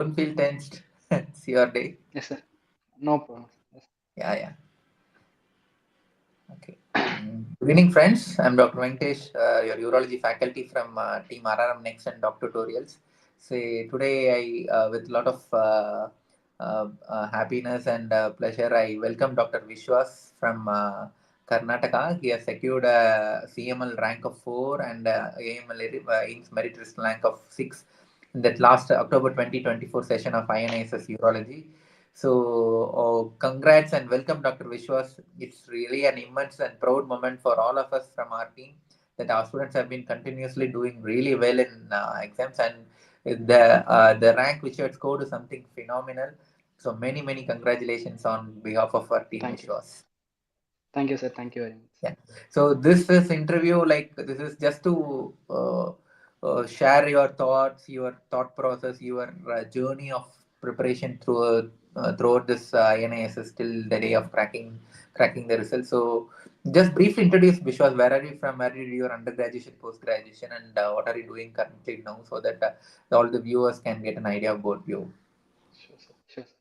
Don't feel tensed. It's your day. Yes, sir. No problem. Yes. Yeah, yeah. Okay. Good evening, friends. I'm Dr. Venkatesh, your urology faculty from Team RRM Next and Doc Tutorials. So today, with a lot of happiness and pleasure, I welcome Dr. Vishwas from Karnataka. He has secured a CML rank of 4 and AML INS merit list rank of 6 in that last October 2024 session of INISS Urology. So, congrats and welcome, Dr. Vishwas. It's really an immense and proud moment for all of us from our team that our students have been continuously doing really well in exams, and the rank which you had scored is something phenomenal. So, many congratulations on behalf of our team, Thank you. Vishwas. Thank you, sir. Thank you very much. Yeah. So this is interview, like this is just to share your thoughts, your thought process, your journey of preparation throughout this NISS till the day of cracking the results. So just briefly introduce Vishwas. Where are you from? Where did you do your undergraduation, post graduation, and what are you doing currently now, so that all the viewers can get an idea about you. Sure, sir. Sure, sir.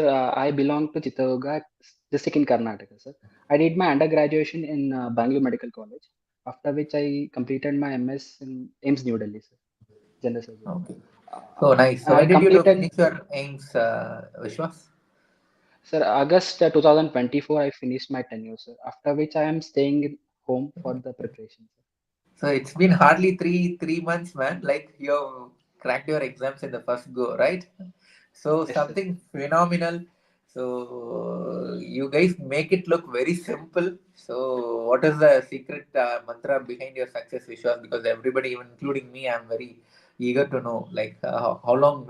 Sir, I belong to Chittagong district in Karnataka, sir. I did my undergraduation in Bangalore Medical College, after which I completed my MS in AIMS New Delhi, sir, General Surgery. Okay. Uh, So nice. So I when did you do completed, finish your aims, Vishwas? sir, August 2024, I finished my tenure, sir, after which I am staying in home for the preparation, sir. So it's been hardly three months, man. Like you cracked your exams in the first go, right? So Yes, sir. something phenomenal. So you guys make it look very simple. So what is the secret mantra behind your success, Vishwas? Because everybody, even including me, I'm very eager to know. Like how long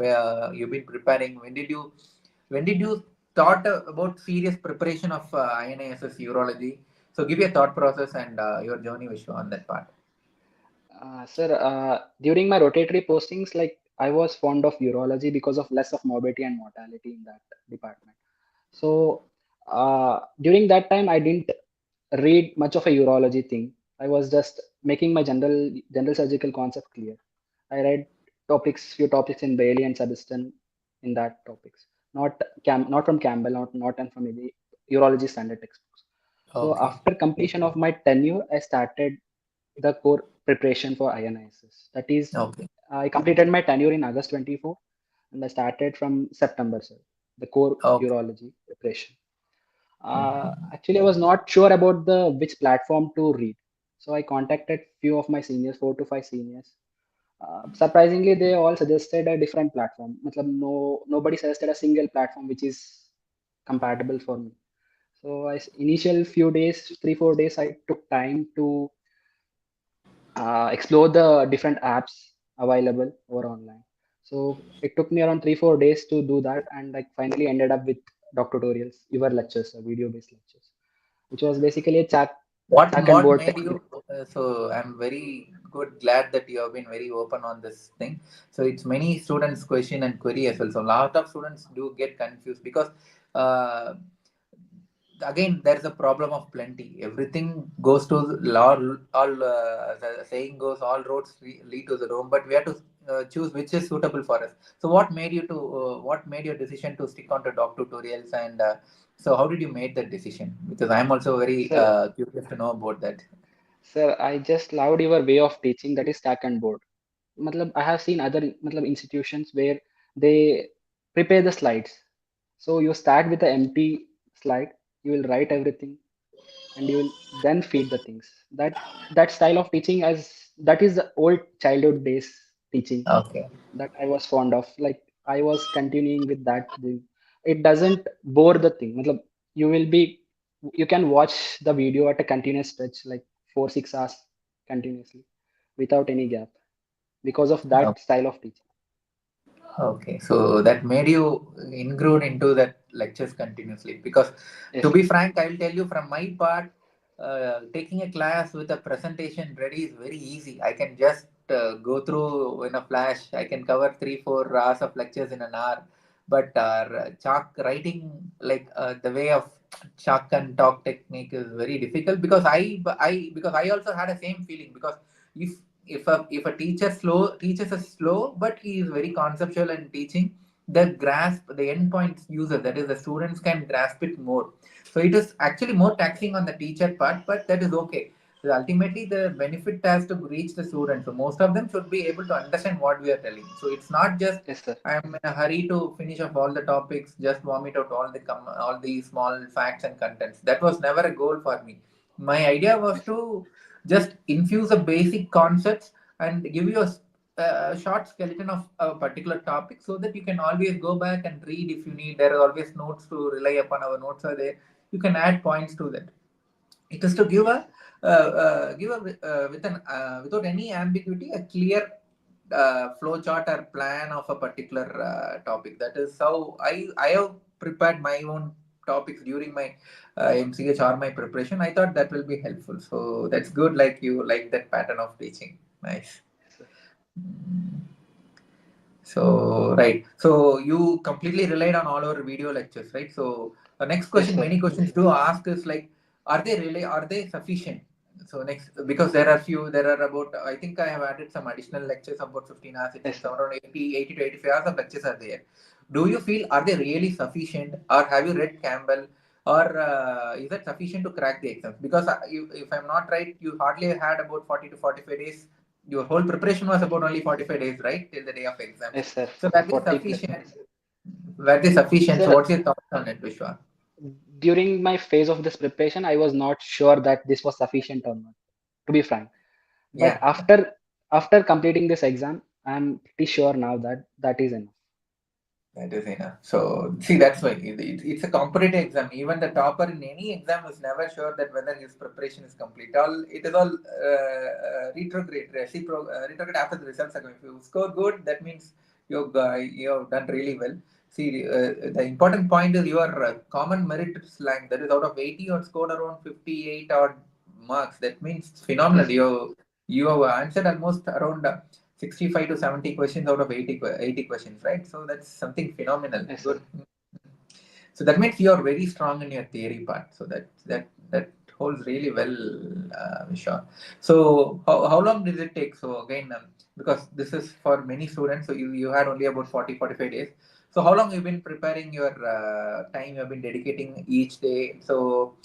you've been preparing? When did you thought about serious preparation of INISS urology? So give your thought process and your journey, Vishwa, on that part. Sir, during my rotatory postings, like I was fond of urology because of less of morbidity and mortality in that department. So during that time, I didn't read much of a urology thing. I was just making my general surgical concept clear. I read few topics in Bailey and Subiston in that topics, not from Campbell, not and from any urology standard textbooks. So Okay. after completion of my tenure, I started the core preparation for INISS. That is, Okay. I completed my tenure in August 24, and I started from September, sir, the core Okay. urology preparation. Mhm. Actually, I was not sure about the which platform to read, so I contacted few of my seniors, 4 to 5 seniors. Surprisingly, they all suggested a different platform. Matlab, nobody suggested a single platform which is compatible for me. So initial few days, 3 4 days, I took time to explore the different apps available over online. So it took me around 3 4 days to do that, and like finally ended up with doc tutorials, your lectures, video based lectures, which was basically a What chalk and what board made technique. you? So I'm very glad that you have been very open on this thing. So it's many students' question and query as well. So a lot of students do get confused because uh, again there's a problem of plenty. Everything goes to law. All the saying goes, all roads lead to the Rome, but we have to choose which is suitable for us. So what made your decision to stick on to doc tutorials, and so how did you make that decision? Because I'm also very Sir, curious to know about that. sir, I just loved your way of teaching, that is stack and board. Matlab, I have seen other institutions where they prepare the slides. So you start with the empty slide, you will write everything, and you will then feed the things. That style of teaching, as that is the old childhood days teaching Okay. that I was fond of. Like I was continuing with that thing. It doesn't bore the thing. Matlab, you will be you can watch the video at a continuous stretch, like 4 6 hours continuously without any gap, because of that style of teaching. Okay, so that made you ingrained into that lectures continuously. Because to Yes, be frank, I'll tell you from my part, taking a class with a presentation ready is very easy. I can just go through in a flash. I can cover 3 4 hours of lectures in an hour. But chalk writing, like the way of chalk and talk technique, is very difficult because I also had the same feeling. Because if if a teacher slow teaches us slow, but he is very conceptual in teaching, the grasp, the endpoint user, that is the students, can grasp it more. So it is actually more taxing on the teacher part, but that is okay. So ultimately, the benefit has to reach the student. So most of them should be able to understand what we are telling. So it's not just Yes, sir. I am in a hurry to finish up all the topics, just vomit out all the small facts and contents. That was never a goal for me. My idea was Yes, to just infuse the basic concepts and give you a short skeleton of a particular topic, so that you can always go back and read if you need. There are always notes to rely upon. Our notes are there. You can add points to that. It is to give a with an without any ambiguity, a clear flow chart or plan of a particular topic. That is how I have prepared my own topics during my MCH or my preparation. I thought that will be helpful. So that's good. Like you like that pattern of teaching. Nice. yes, sir. So right. So you completely relied on all our video lectures, right? So the next Yes, question, sir. many questions do ask is like, are they sufficient? So next, because there are about, I think I have added some additional lectures, about 15 hours. It Yes, seems sir. around 80 to 85 hours of lectures are there. Do you feel, are they really sufficient, or have you read Campbell, or is that sufficient to crack the exams? Because if I'm not right, you hardly had about 40 to 45 days. Your whole preparation was about only 45 days, right? Till the day of exams. Yes, sir. So that is 40 plus. sufficient. Yes, sir. That is sufficient. So Sir, what's your thoughts on it, Vishwa? during my phase of this preparation, I was not sure that this was sufficient or not, to be frank. But Yeah. after completing this exam, I'm pretty sure now that that is enough. That is enough. So, see, that's why it's a competitive exam. Even the topper in any exam is never sure that whether his preparation is complete. It is all retrograde after the results are coming. If you score good, that means you have done really well. See, the important point is your common merit slang. That is, out of 80, you have scored around 58 odd marks. That means it's phenomenal. Yes, sir. You have answered almost around 65 to 70 questions out of 80 questions, right? So that's something phenomenal. Yes, sir. Good. So that means you are very strong in your theory part. So that holds really well, Vishwa. So how long did it take? So again, because this is for many students, so you had only about 40 45 days. So how long you've been preparing your time you've been dedicating each day? So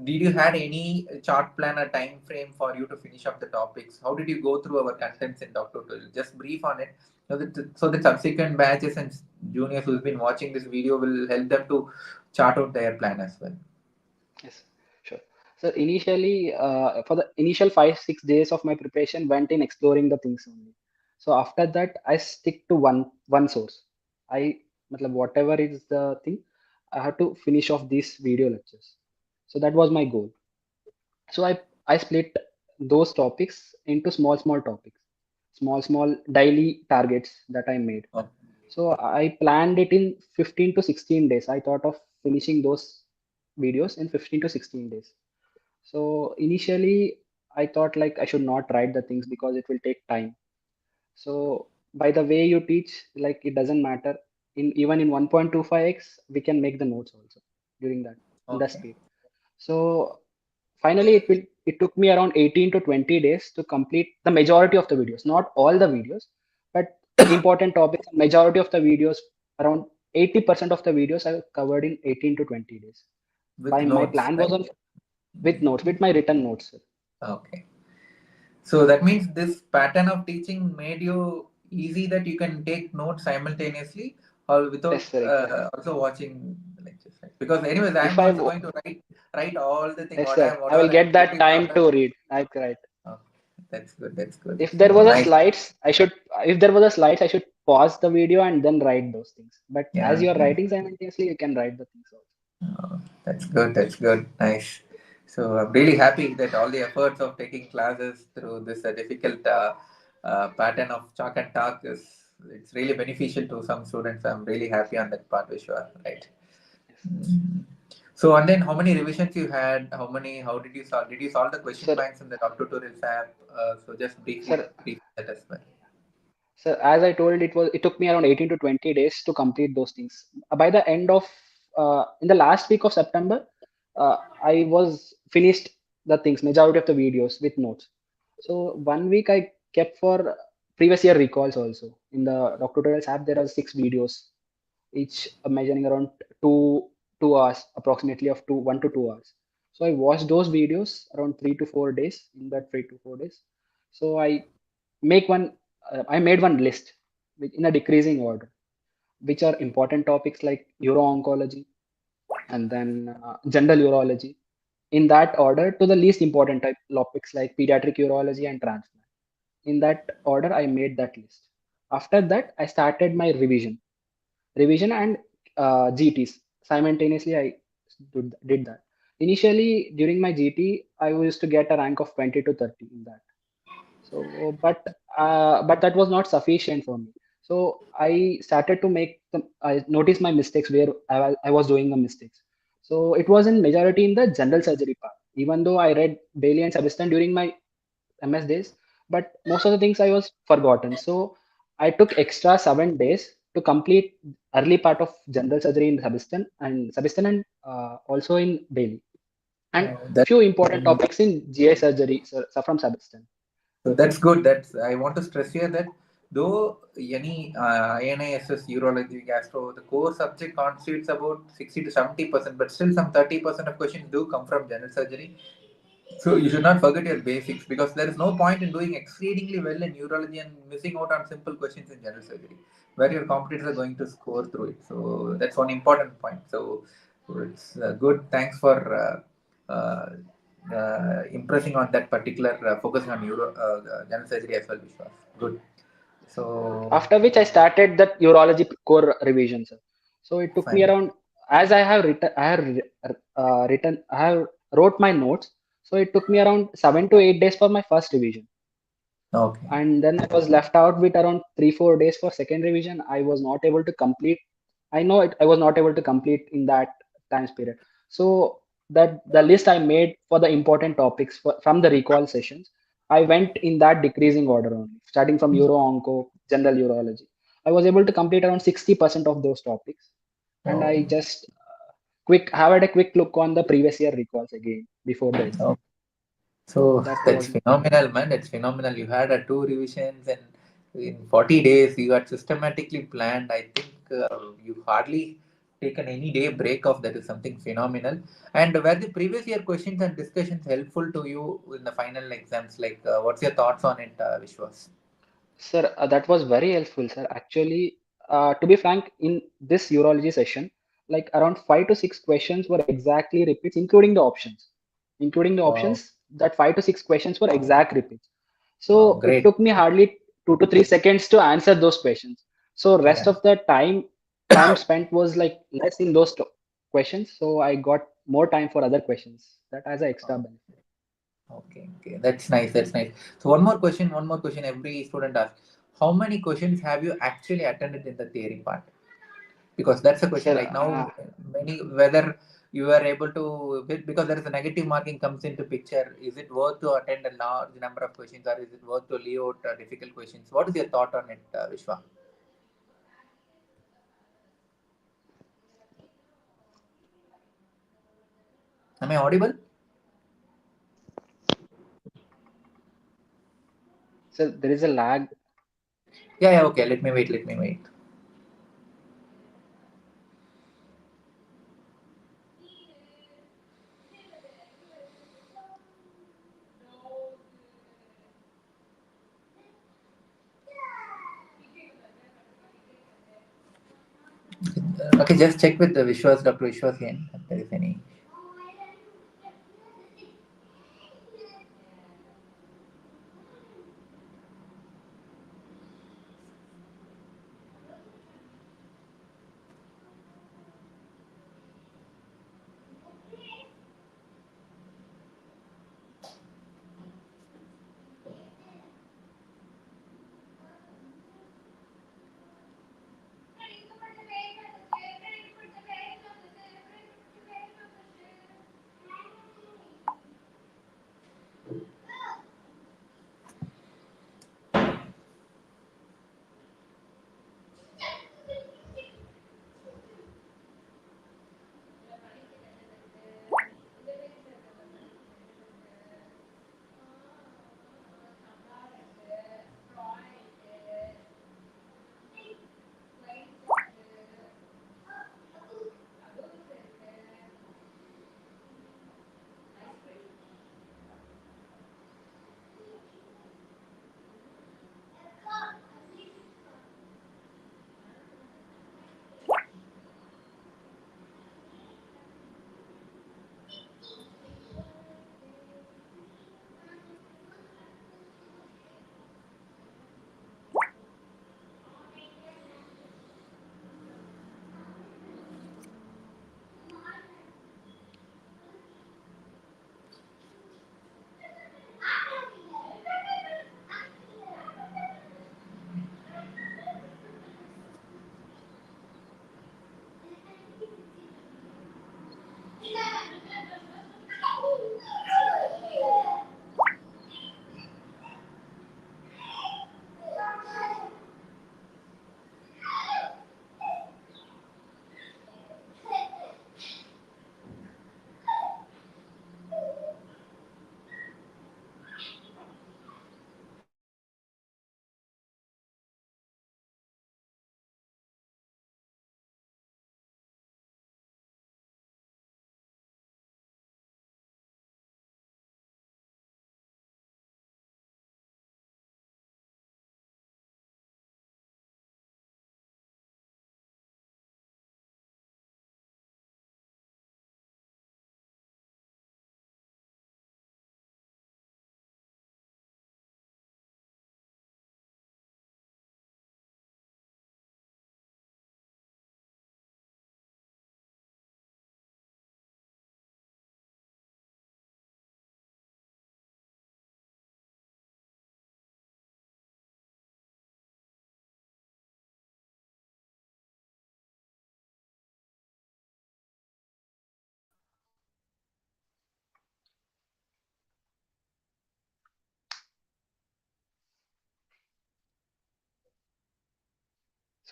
did you had any chart plan or time frame for you to finish up the topics? How did you go through our contents in Dr. Tool? Just brief on it, so the subsequent batches and juniors who's been watching this video will help them to chart out their plan as well. Yes, sure. So initially, for the initial 5 6 days of my preparation, went in exploring the things only. So after that, I stick to one source. I, matlab, whatever is the thing, I have to finish off these video lectures. So that was my goal. So I split those topics into small topics, small daily targets that I made. Oh, So I planned it in 15 to 16 days. I thought of finishing those videos in 15 to 16 days. So initially, I thought like I should not write the things because it will take time. So by the way you teach, like it doesn't matter. In even in 1.25x, we can make the notes also during that in the okay. speed. So finally, it took me around 18 to 20 days to complete the majority of the videos, not all the videos, but important topics. Majority of the videos, around 80% of the videos, I covered in 18 to 20 days. With My notes, plan was right? on with notes, with my written notes. Okay. So that means this pattern of teaching made you easy that you can take notes simultaneously or Yes, without sir, exactly. also watching the lectures, right? Because anyways, If I'm I, also going to write all the thing yes, sir, I will whatever I'm get that putting time down. to read. I right. Okay. That's good. That's good. If there So was a nice. slides, I should. If there was a slides, I should pause the video and then write those things. But as Yeah. you're Yeah. writing simultaneously, you can write the things also. Oh, that's good. That's good. Nice. So I'm really happy that all the efforts of taking classes through this difficult pattern of chalk and talk is it's really beneficial to some students. I'm really happy on that part, Vishwa. Right. Yes. Mm. So and then how many revisions you had? How many? How did you solve? Did you solve the question Sir, banks in the doc tutorials app? So just sir, brief that as well. sir, as I told, it took me around 18 to 20 days to complete those things. By the end of in the last week of September, I was finished the things, majority of the videos with notes. So 1 week I kept for previous year recalls also. In the doc tutorials app, there are 6 videos. each measuring around 2 hours, approximately of 1 to 2 hours. So I watched those videos around 3 to 4 days. In that 3 to 4 days, so make one. I made one list in a decreasing order, which are important topics like uro-oncology and then general urology, in that order to the least important type topics like pediatric urology and transplant. In that order, I made that list. After that, I started my revision and GTs simultaneously. I did that. Initially, during my GT, I used to get a rank of 20 to 30 in that. So, but that was not sufficient for me. So I started to I noticed my mistakes where I was doing the mistakes. So it was in majority in the general surgery part. Even though I read Bailey and Substan during my MS days, but most of the things I was forgotten. So I took extra 7 days to complete early part of general surgery in Substan and also in Bailey, and That few important topics in GI surgery so from Substan. So that's good. That's I want to stress here that though any INISS urology gastro, the core subject constitutes about 60 to 70%, but still some 30% of questions do come from general surgery. So you should not forget your basics because there is no point in doing exceedingly well in urology and missing out on simple questions in general surgery, where your competitors are going to score through it. So that's one important point. So it's good. Thanks for impressing on that particular focusing on general surgery as well, Vishwas. Good. Okay. So After which I started that urology core revision, sir. So it took me fine. around, as I have wrote my notes. So it took me around 7 to 8 days for my first revision, Okay. and then I was left out with around 3 4 days for second revision. I was not able to complete. I know it. I was not able to complete in that time period. So that the list I made for the important topics from the recall sessions, I went in that decreasing order only, starting from Euro Onco, General Urology. I was able to complete around 60% of those topics, and I Oh, just quick have had a quick look on the previous year recalls again before the exam. oh. So That that's was my phenomenal, man. That's phenomenal. You had a two revisions and in 40 days you got systematically planned. I think you hardly taken any day break off. That is something phenomenal. And were the previous year questions and discussions helpful to you in the final exams? Like, what's your thoughts on it, Vishwas? Sir, that was very helpful, sir. Actually, to be frank, in this urology session, like around 5 to 6 questions were exactly repeats, including the options. Including the Wow, options, that 5 to 6 questions were exact repeats. wow, So it great. took me hardly 2 to 3 seconds to answer those questions. So rest Yeah. of the time spent was like less in those questions. So I got more time for other questions. That as an extra Oh, benefit. okay, okay. That's nice. That's nice. So one more question. One more question. Every student asks: how many questions have you actually attended in the theory part? Because that's a question Sir, right now. Many whether you are able to because there is a negative marking comes into picture. Is it worth to attend a large number of questions, or is it worth to leave out difficult questions? What is your thought on it, Vishwa? Am I audible? sir, there is a lag. Yeah, yeah. Okay. Let me wait. Let me wait. Okay, just check with the Vishwas, Dr. Vishwas again. If there is any.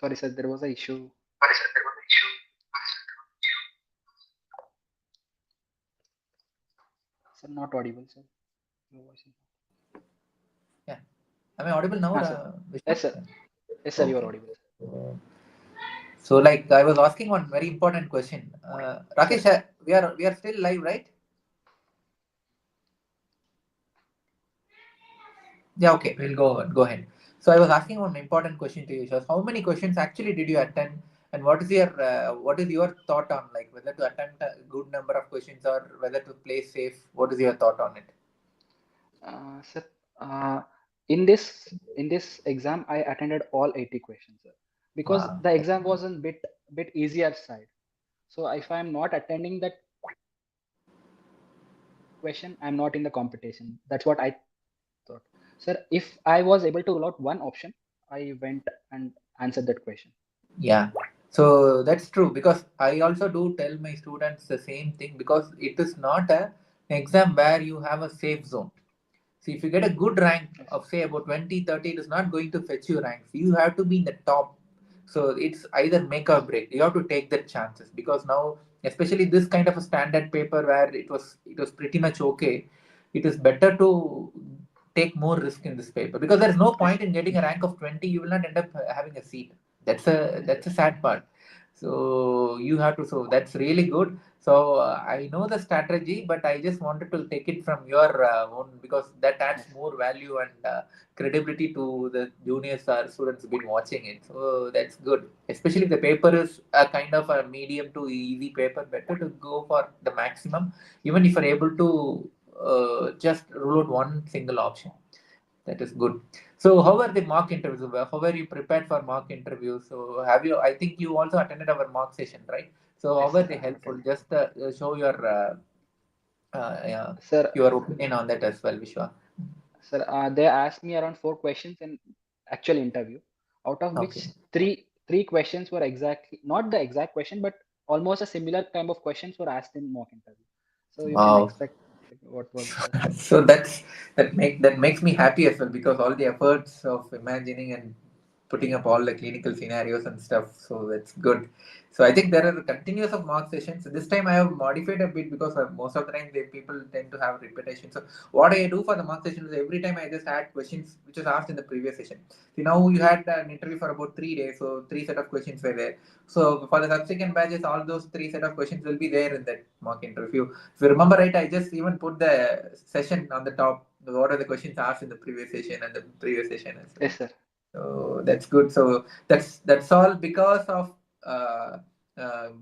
Sorry, sir, there was a issue. Sir, not audible, sir. Your voice is Yeah. Am I audible now, not. Sir. Vishwas? Yes, sir. Yes, sir, you are Okay. audible, sir. So, like, I was asking one very important question. Sir, Rakesh, we are still live, right? Yeah. Okay. We'll go ahead. So, I was asking one important question to you, Vishwas. How many questions actually did you attend, and what is your thought on, like, whether to attempt a good number of questions or whether to play safe? What is your thought on it? sir, uh, in this exam, I attended all 80 questions, sir, because Wow. the exam was a bit easier side. So if I'm not attending that question, I'm not in the competition. That's what I thought. Sir, if I was able to rule out one option, I went and answered that question. Yeah, so that's true because I also do tell my students the same thing because it is not an exam where you have a safe zone. See, if you get a good rank Yes, of say about 20, 30, it is not going to fetch you ranks. You have to be in the top. So it's either make or yes, break. You have to take the chances because now, especially this kind of a standard paper where it was pretty much okay, it is better to take more risk in this paper because there is no yes, point in getting a rank of 20. You will not end up having a seat. That's a sad part. So you have to. So that's really good. So I know the strategy, but I just wanted to take it from your own because that adds yes, more value and credibility to the juniors or students who've been watching it. So that's good. Especially if the paper is a kind of a medium to easy paper, better to go for the maximum, even if you're able to just rule out one single option. That is good. So, how were the mock interviews? How were you prepared for mock interviews? So, have you? I think you also attended our mock session, right? So, how yes, were sir. they I have helpful? attended. Just show yeah, Sir, your opinion on that as well, Vishwa. sir, they asked me around four questions in actual interview, out of which Okay. three questions were exactly not the exact question, but almost a similar kind of questions were asked in mock interview. So you can Wow. expect like, what was the So that makes me happy as well because all the efforts of imagining and putting up all the clinical scenarios and stuff. So that's good. So I think there are continuous of mock sessions. This time I have modified a bit because most of the time people tend to have repetition. So what I do for the mock session is every time I just add questions which was asked in the previous session. See now you had an interview for about 3 days, so three set of questions were there. So for the subsequent batches, all those three set of questions will be there in that mock interview. If you remember right, I just even put the session on the top. What are the questions asked in the previous session and the previous session as well. yes, sir. So that's good. So that's all because of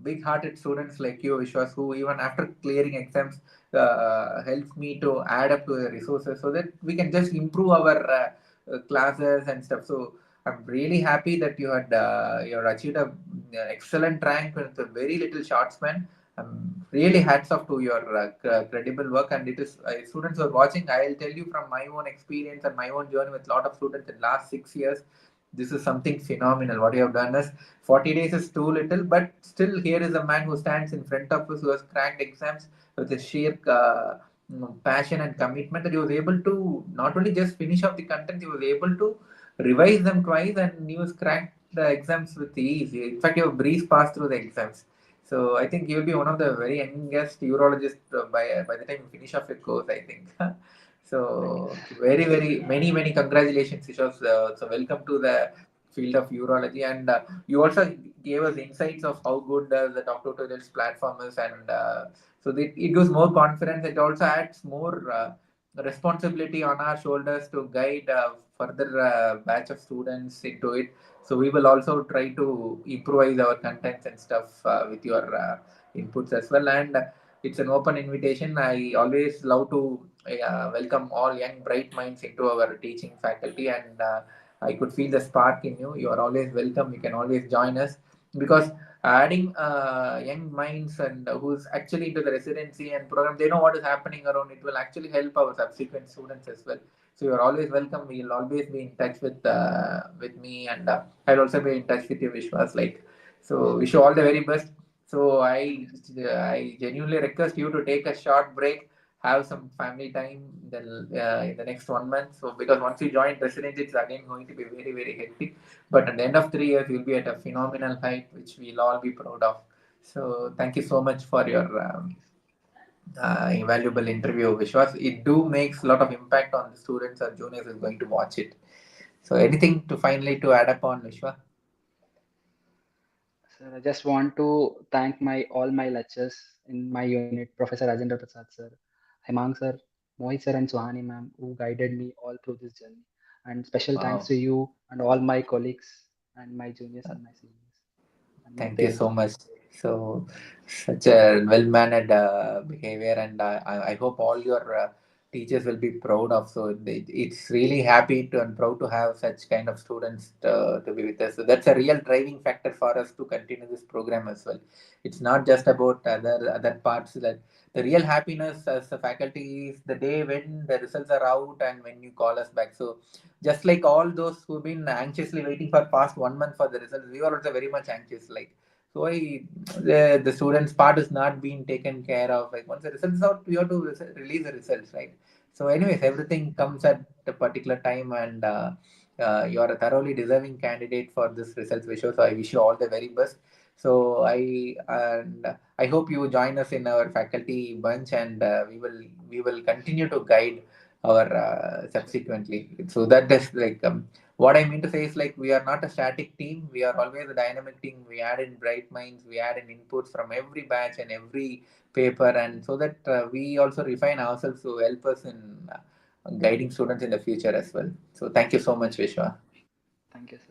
big-hearted students like you, Vishwas, who even after clearing exams helps me to add up to the resources so that we can just improve our classes and stuff. So I'm really happy that you had achieved a excellent rank with a very little short span. Really hats off to your credible work, and it is students who are watching. I'll tell you from my own experience and my own journey with a lot of students in last 6 years. This is something phenomenal. What you have done is 40 days is too little, but still here is a man who stands in front of us who has cracked exams with a sheer passion and commitment that he was able to not only just finish off the content, he was able to revise them twice and he was cracked the exams with ease. In fact, you have breezed past through the exams. So I think you'll be one of the very youngest urologists by the time you finish off your course, I think. Thank you. So very very many congratulations, Vishwas. So welcome to the field of urology, and you also gave us insights of how good the Doctor Tutorials platform is, and so it gives more confidence. It also adds more responsibility on our shoulders to guide further batch of students into it. So we will also try to improvise our contents and stuff with your inputs as well. And it's an open invitation. I always love to welcome all young bright minds into our teaching faculty, and I could feel the spark in you. You are always welcome. You can always join us because adding young minds and who's actually into the residency and program, they know what is happening around. It will actually help our subsequent students as well. So you're always welcome. We'll always be in touch with me, and I'll also be in touch with you, Vishwas. Like, so wish you all the very best. So Thank you, I genuinely request you to take a short break have some family time in the next 1 month. So because once you join residency, it's again going to be very very hectic. But at the end of 3 years, you'll be at a phenomenal height, which we'll all be proud of. So thank you so much for your Thank you, sir. invaluable interview, Vishwas. It do makes a lot of impact on the students or juniors who is going to watch it. So anything to finally to add upon, Vishwa? Sir, I just want to thank my all my lecturers in my unit, Professor Rajendra Prasad sir, Hemang sir, Mohit sir, and Suhani ma'am, who guided me all through this journey. And special thanks Wow. to you and all my colleagues and my juniors and my seniors and my Thank you so parents much. also. So, such a well-mannered behavior, and I hope all your teachers will be proud of. So, it's really happy to and proud to have such kind of students to be with us. So, that's a real driving factor for us to continue this program as well. It's not just about other parts. That the real happiness as a faculty is the day when the results are out and when you call us back. So, just like all those who've been anxiously waiting for past 1 month for the results, we are also very much anxious. Like so, the students' part is not being taken care of. Like once the results out, we have to release the results, right? So, anyways, everything comes at a particular time, and you are a thoroughly deserving candidate for this results, Vishwa. So, I wish you all the very best. So, I hope you join us in our faculty bunch, and we will continue to guide our Sure. subsequently. So that is like what I mean to say is like we are not a static team. We are always a dynamic team. We add in bright minds. We add in inputs from every batch and every paper, and so that we also refine ourselves to help us in guiding students in the future as well. So thank you so much, Vishwa. Thank you, sir.